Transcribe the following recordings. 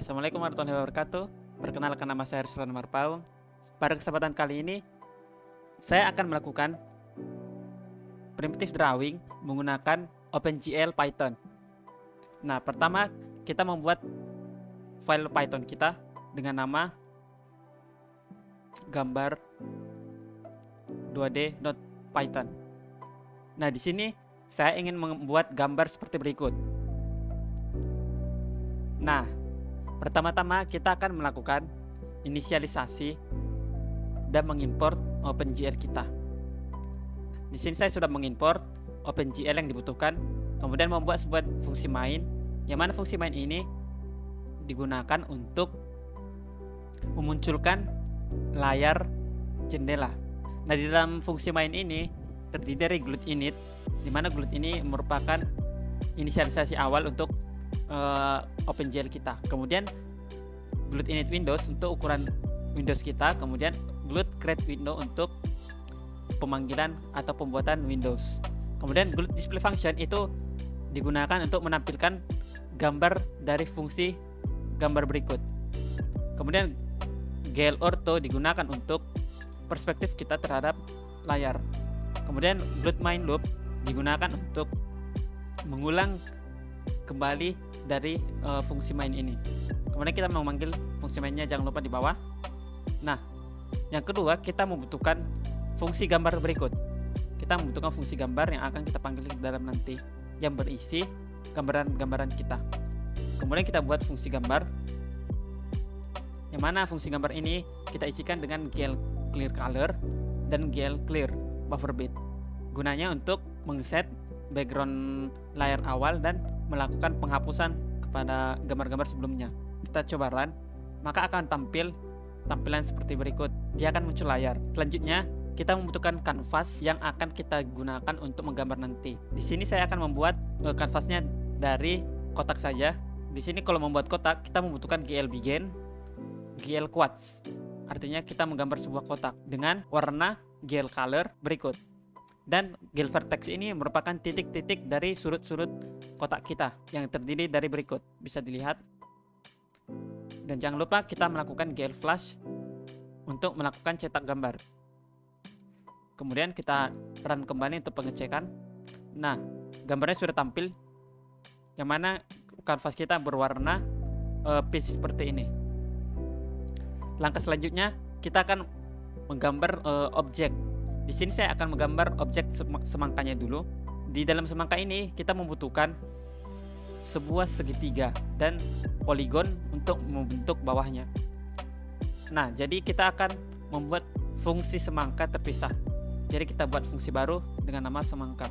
Assalamualaikum warahmatullahi wabarakatuh. Perkenalkan, nama saya Rizwan Marpaung. Pada kesempatan kali ini, saya akan melakukan primitive drawing menggunakan OpenGL Python. Nah, pertama kita membuat file Python kita dengan nama gambar 2d.python. Nah, di sini saya ingin membuat gambar seperti berikut. Nah, pertama-tama kita akan melakukan inisialisasi dan mengimport OpenGL kita. Di sini saya sudah mengimport OpenGL yang dibutuhkan, kemudian membuat sebuah fungsi main, yang mana fungsi main ini digunakan untuk memunculkan layar jendela. Nah, di dalam fungsi main ini terdiri dari glute init, di mana glute ini merupakan inisialisasi awal untuk OpenGL kita. Kemudian glute init Windows untuk ukuran Windows kita, kemudian glute create window untuk pemanggilan atau pembuatan Windows. Kemudian glute display function itu digunakan untuk menampilkan gambar dari fungsi gambar berikut. Kemudian GL ortho digunakan untuk perspektif kita terhadap layar. Kemudian glute main loop digunakan untuk mengulang kembali dari fungsi main ini. Kemudian kita memanggil fungsi mainnya, jangan lupa di bawah. Nah, yang kedua kita membutuhkan fungsi gambar berikut. Kita membutuhkan fungsi gambar yang akan kita panggil dalam nanti, yang berisi gambaran-gambaran kita. Kemudian kita buat fungsi gambar, yang mana fungsi gambar ini kita isikan dengan GL clear color dan GL clear buffer bit. Gunanya untuk mengset background layar awal dan melakukan penghapusan kepada gambar-gambar sebelumnya. Kita coba run, maka akan tampil tampilan seperti berikut. Dia akan muncul layar. Selanjutnya kita membutuhkan kanvas yang akan kita gunakan untuk menggambar nanti. Di sini saya akan membuat kanvasnya dari kotak saja. Di sini kalau membuat kotak kita membutuhkan GL begin, GL quads. Artinya kita menggambar sebuah kotak dengan warna GL color berikut. Dan GL vertex ini merupakan titik-titik dari sudut-sudut kotak kita yang terdiri dari berikut, bisa dilihat. Dan jangan lupa kita melakukan GL flash untuk melakukan cetak gambar. Kemudian kita run kembali untuk pengecekan. Nah, gambarnya sudah tampil, yang mana kanvas kita berwarna peach seperti ini. Langkah selanjutnya kita akan menggambar objek. Di sini saya akan menggambar objek semangkanya dulu. Di dalam semangka ini kita membutuhkan sebuah segitiga dan poligon untuk membentuk bawahnya. Nah, jadi kita akan membuat fungsi semangka terpisah. Jadi kita buat fungsi baru dengan nama semangka.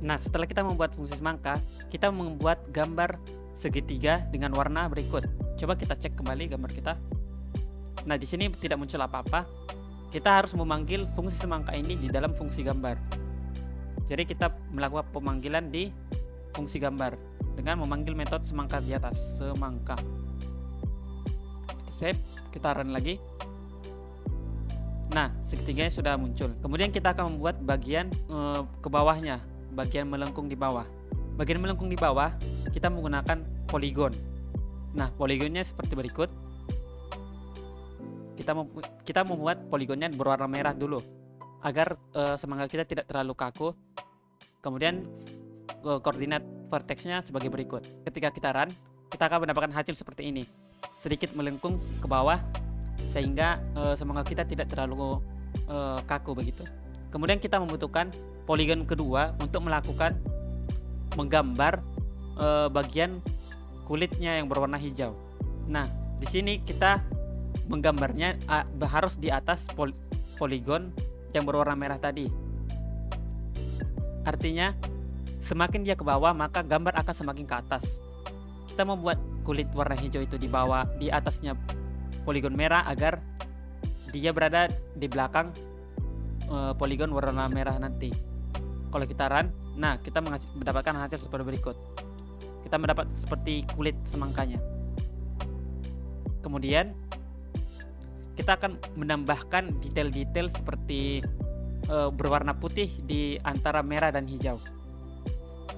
Nah, setelah kita membuat fungsi semangka, kita membuat gambar segitiga dengan warna berikut. Coba kita cek kembali gambar kita. Nah, di sini tidak muncul apa-apa. Kita harus memanggil fungsi semangka ini di dalam fungsi gambar. Jadi kita melakukan pemanggilan di fungsi gambar dengan memanggil metode semangka di atas, semangka. Save, kita run lagi. Nah, segitiganya sudah muncul. Kemudian kita akan membuat bagian ke bawahnya, bagian melengkung di bawah. Bagian melengkung di bawah kita menggunakan poligon. Nah, poligonnya seperti berikut. Kita membuat poligonnya berwarna merah dulu agar semangka kita tidak terlalu kaku. Kemudian koordinat vertexnya sebagai berikut. Ketika kita run, kita akan mendapatkan hasil seperti ini, sedikit melengkung ke bawah sehingga semangka kita tidak terlalu kaku begitu. Kemudian kita membutuhkan poligon kedua untuk menggambar bagian kulitnya yang berwarna hijau. Nah, di sini kita menggambarnya harus di atas poligon yang berwarna merah tadi. Artinya semakin dia ke bawah maka gambar akan semakin ke atas. Kita membuat kulit warna hijau itu di bawah, di atasnya poligon merah agar dia berada di belakang poligon warna merah nanti. Kalau kita run, nah kita mendapatkan hasil seperti berikut. Kita mendapat seperti kulit semangkanya. Kemudian kita akan menambahkan detail-detail seperti berwarna putih di antara merah dan hijau.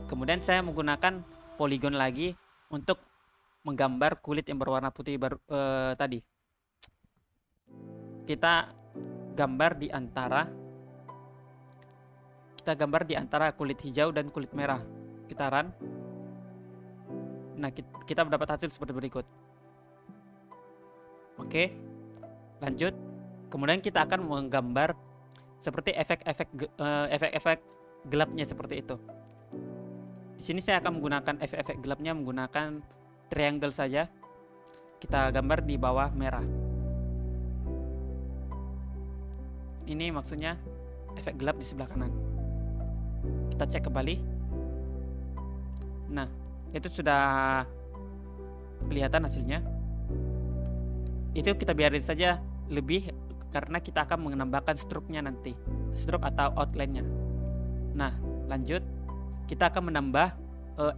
Kemudian saya menggunakan polygon lagi untuk menggambar kulit yang berwarna putih tadi. Kita gambar di antara kulit hijau dan kulit merah. Kita run. Nah, kita mendapat hasil seperti berikut. Oke, lanjut. Kemudian kita akan menggambar seperti efek-efek gelapnya seperti itu. Di sini saya akan menggunakan efek-efek gelapnya menggunakan triangle saja. Kita gambar di bawah merah. Ini maksudnya efek gelap di sebelah kanan. Kita cek kembali. Nah, itu sudah kelihatan hasilnya. Itu kita biarin saja lebih karena kita akan menambahkan stroke-nya nanti, stroke atau outline-nya. Nah, lanjut. Kita akan menambah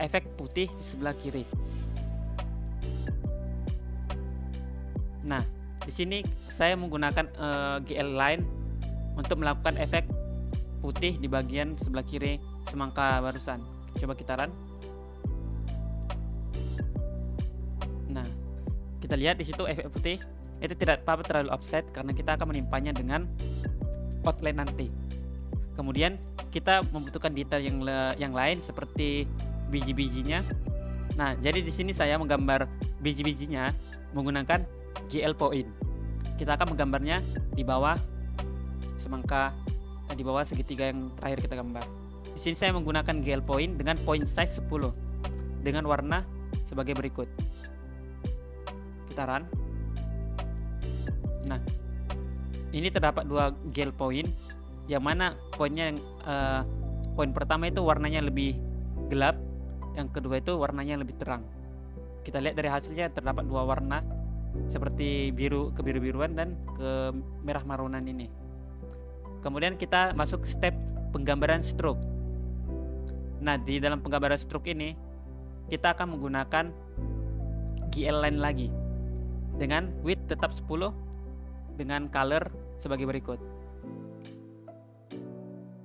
efek putih di sebelah kiri. Nah, di sini saya menggunakan GL line untuk melakukan efek putih di bagian sebelah kiri semangka barusan. Coba kita run. Nah, kita lihat di situ efek putih itu tidak apa-apa terlalu offset karena kita akan menimpanya dengan outline nanti. Kemudian kita membutuhkan detail yang lain seperti biji-bijinya. Nah, jadi di sini saya menggambar biji-bijinya menggunakan GL point. Kita akan menggambarnya di bawah semangka, di bawah segitiga yang terakhir kita gambar. Di sini saya menggunakan GL point dengan point size 10 dengan warna sebagai berikut. Kita run. Nah, ini terdapat 2 GL point, yang mana poinnya poin pertama itu warnanya lebih gelap, yang kedua itu warnanya lebih terang. Kita lihat dari hasilnya terdapat 2 warna seperti biru kebiru-biruan dan ke merah marunan ini. Kemudian kita masuk ke step penggambaran stroke. Nah, di dalam penggambaran stroke ini kita akan menggunakan GL line lagi dengan width tetap 10 dengan color sebagai berikut.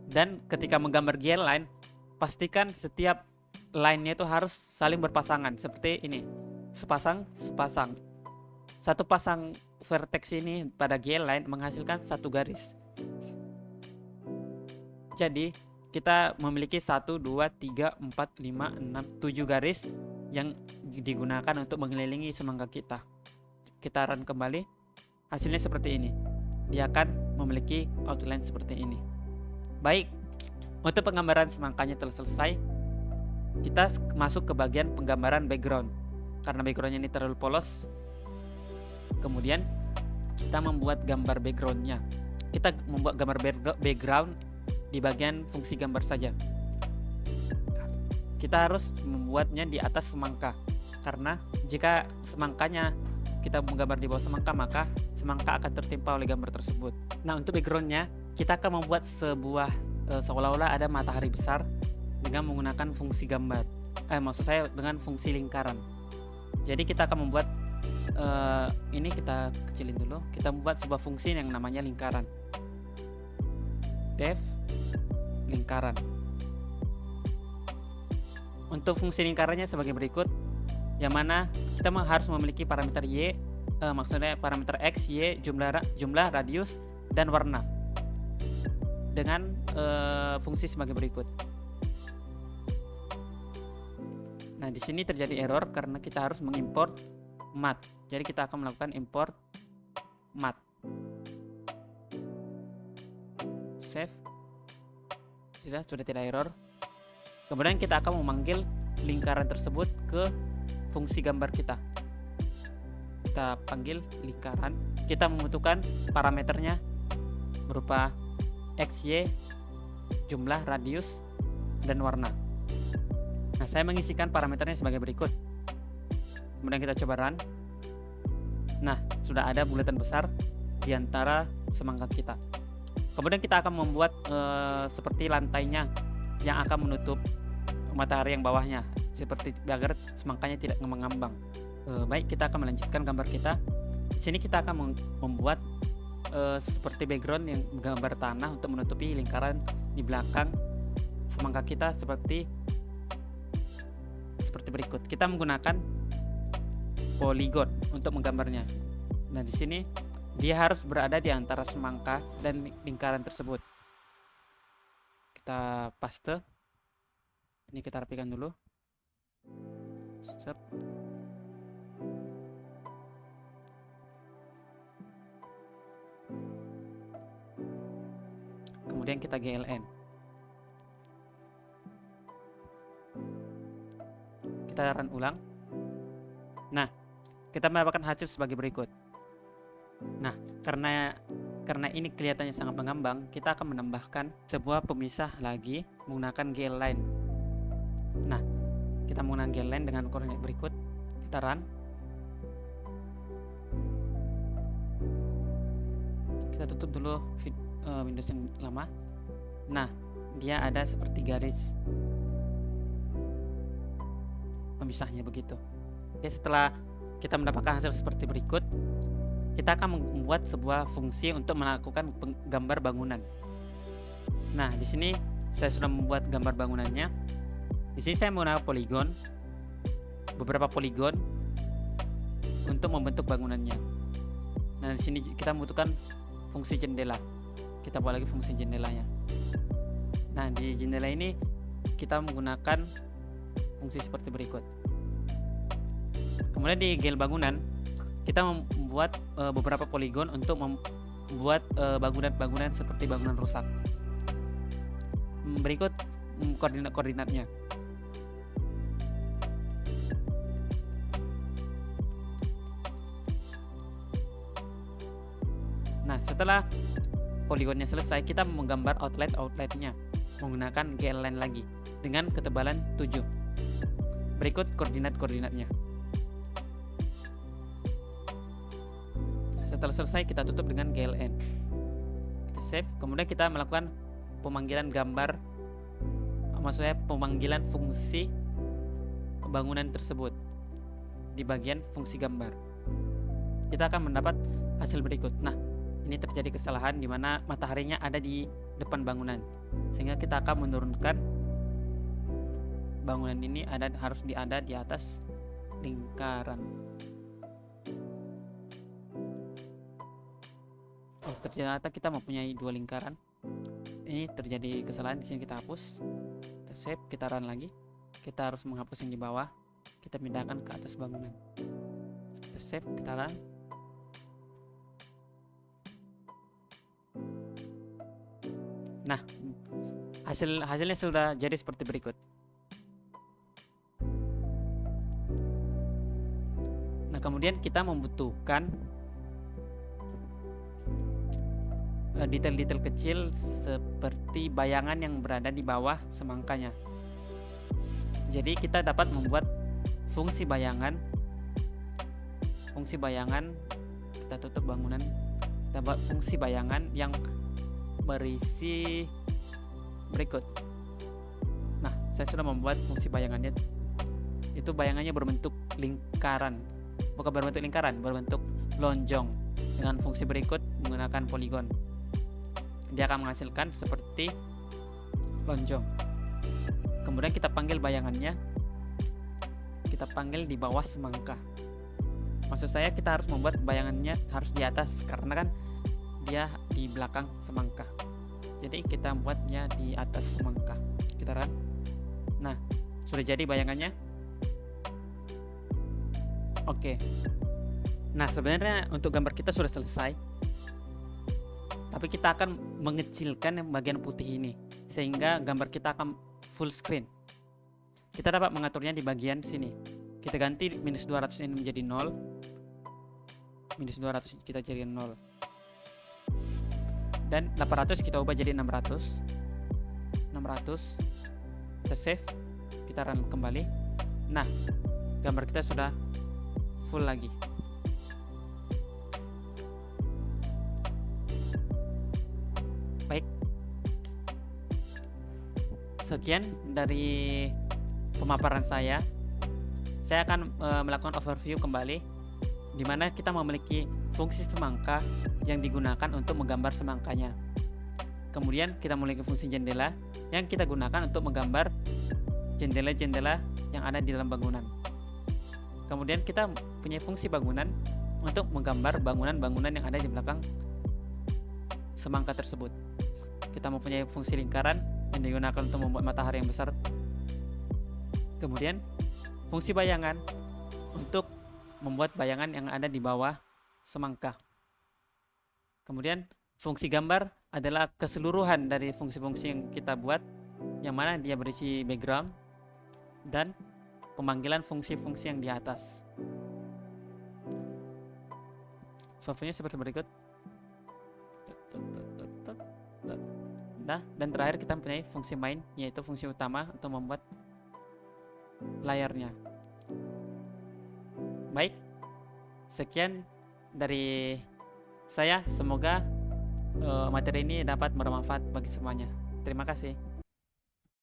Dan ketika menggambar GL line, pastikan setiap line-nya itu harus saling berpasangan seperti ini. Sepasang. Satu pasang vertex ini pada GL line menghasilkan satu garis. Jadi kita memiliki 1, 2, 3, 4, 5, 6, 7 garis yang digunakan untuk mengelilingi semangka kita. Kita run kembali. Hasilnya seperti ini. Dia akan memiliki outline seperti ini. Baik, untuk penggambaran semangkanya telah selesai. Kita masuk ke bagian penggambaran background. Karena backgroundnya ini terlalu polos, kemudian kita membuat gambar backgroundnya. Kita membuat gambar background di bagian fungsi gambar saja. Kita harus membuatnya di atas semangka, karena jika semangkanya kita menggambar di bawah semangka, maka semangka akan tertimpa oleh gambar tersebut. Nah, untuk backgroundnya kita akan membuat sebuah seolah-olah ada matahari besar dengan menggunakan fungsi gambar. Maksud saya dengan fungsi lingkaran. Jadi kita akan membuat ini kita kecilin dulu. Kita membuat sebuah fungsi yang namanya lingkaran. Def lingkaran. Untuk fungsi lingkarannya sebagai berikut, yang mana kita harus memiliki parameter y, maksudnya parameter x, y, jumlah radius dan warna dengan fungsi sebagai berikut. Nah, di sini terjadi error karena kita harus mengimport math. Jadi kita akan melakukan import math. Save. Sudah tidak error. Kemudian kita akan memanggil lingkaran tersebut ke fungsi gambar kita. Kita panggil lingkaran. Kita membutuhkan parameternya berupa x, y, jumlah, radius, dan warna. Nah, saya mengisikan parameternya sebagai berikut. Kemudian kita coba run. Nah, sudah ada bulatan besar di antara semangka kita. Kemudian kita akan membuat seperti lantainya yang akan menutup matahari yang bawahnya, seperti agar semangkanya tidak mengambang. Baik, kita akan melanjutkan gambar kita. Di sini kita akan membuat seperti background yang gambar tanah untuk menutupi lingkaran di belakang semangka kita seperti seperti berikut. Kita menggunakan poligon untuk menggambarnya. Nah, di sini dia harus berada di antara semangka dan lingkaran tersebut. Kita paste. Ini kita rapikan dulu. Sep. Kemudian kita GLN. Kita run ulang. Nah, kita mendapatkan hasil sebagai berikut. Nah, karena ini kelihatannya sangat mengambang, kita akan menambahkan sebuah pemisah lagi menggunakan GL line. Nah, kita menggunakan GL line dengan koordinat berikut. Kita run. Kita tutup dulu Windows yang lama. Nah, dia ada seperti garis pemisahnya begitu. Oke, setelah kita mendapatkan hasil seperti berikut, kita akan membuat sebuah fungsi untuk melakukan gambar bangunan. Nah, di sini saya sudah membuat gambar bangunannya. Di sini saya menggunakan poligon, beberapa poligon untuk membentuk bangunannya. Nah, di sini kita membutuhkan fungsi jendela. Kita buat lagi fungsi jendelanya. Nah, di jendela ini kita menggunakan fungsi seperti berikut. Kemudian di GL bangunan kita membuat beberapa poligon untuk membuat bangunan-bangunan seperti bangunan rusak. Berikut koordinat-koordinatnya. Nah, setelah poligonnya selesai, kita menggambar outline-nya menggunakan GL line lagi dengan ketebalan 7. Berikut koordinat-koordinatnya. Setelah selesai, kita tutup dengan GLN. Kita save. Kemudian kita melakukan pemanggilan gambar, maksudnya pemanggilan fungsi bangunan tersebut di bagian fungsi gambar. Kita akan mendapat hasil berikut. Nah, ini terjadi kesalahan di mana mataharinya ada di depan bangunan, sehingga kita akan menurunkan bangunan ini harus ada di atas lingkaran. Oh, ternyata kita mempunyai 2 lingkaran. Ini terjadi kesalahan, di sini kita hapus. Kita save, kita run lagi. Kita harus menghapus yang di bawah. Kita pindahkan ke atas bangunan. Kita save, kita run. Nah, hasilnya sudah jadi seperti berikut. Nah, kemudian kita membutuhkan detail-detail kecil seperti bayangan yang berada di bawah semangkanya. Jadi kita dapat membuat fungsi bayangan. Kita tutup bangunan. Kita buat fungsi bayangan yang berisi berikut. Nah, saya sudah membuat fungsi bayangannya. Itu bayangannya berbentuk lingkaran. Bukan berbentuk lingkaran, berbentuk lonjong dengan fungsi berikut menggunakan poligon. Dia akan menghasilkan seperti lonjong. Kemudian kita panggil bayangannya. Kita panggil di bawah semangka. Maksud saya kita harus membuat bayangannya harus di atas, karena kan dia di belakang semangka. Jadi kita buatnya di atas semangka. Kita run. Nah, sudah jadi bayangannya. Oke. Nah, sebenarnya untuk gambar kita sudah selesai. Tapi kita akan mengecilkan bagian putih ini sehingga gambar kita akan full screen. Kita dapat mengaturnya di bagian sini. Kita ganti -200 ini menjadi 0. -200 kita jadi 0. Dan 800 kita ubah jadi 600. 600. Kita save. Kita run kembali. Nah, gambar kita sudah full lagi. Baik. Sekian dari pemaparan saya. Saya akan melakukan overview kembali, di mana kita memiliki fungsi semangka yang digunakan untuk menggambar semangkanya. Kemudian kita memiliki fungsi jendela yang kita gunakan untuk menggambar jendela-jendela yang ada di dalam bangunan. Kemudian kita punya fungsi bangunan untuk menggambar bangunan-bangunan yang ada di belakang semangka tersebut. Kita mempunyai fungsi lingkaran yang digunakan untuk membuat matahari yang besar. Kemudian fungsi bayangan untuk membuat bayangan yang ada di bawah semangka. Kemudian fungsi gambar adalah keseluruhan dari fungsi-fungsi yang kita buat, yang mana dia berisi background dan pemanggilan fungsi-fungsi yang di atas. Contohnya seperti berikut. Nah, dan terakhir kita mempunyai fungsi main, yaitu fungsi utama untuk membuat layarnya. Baik, sekian dari saya. Semoga materi ini dapat bermanfaat bagi semuanya. Terima kasih.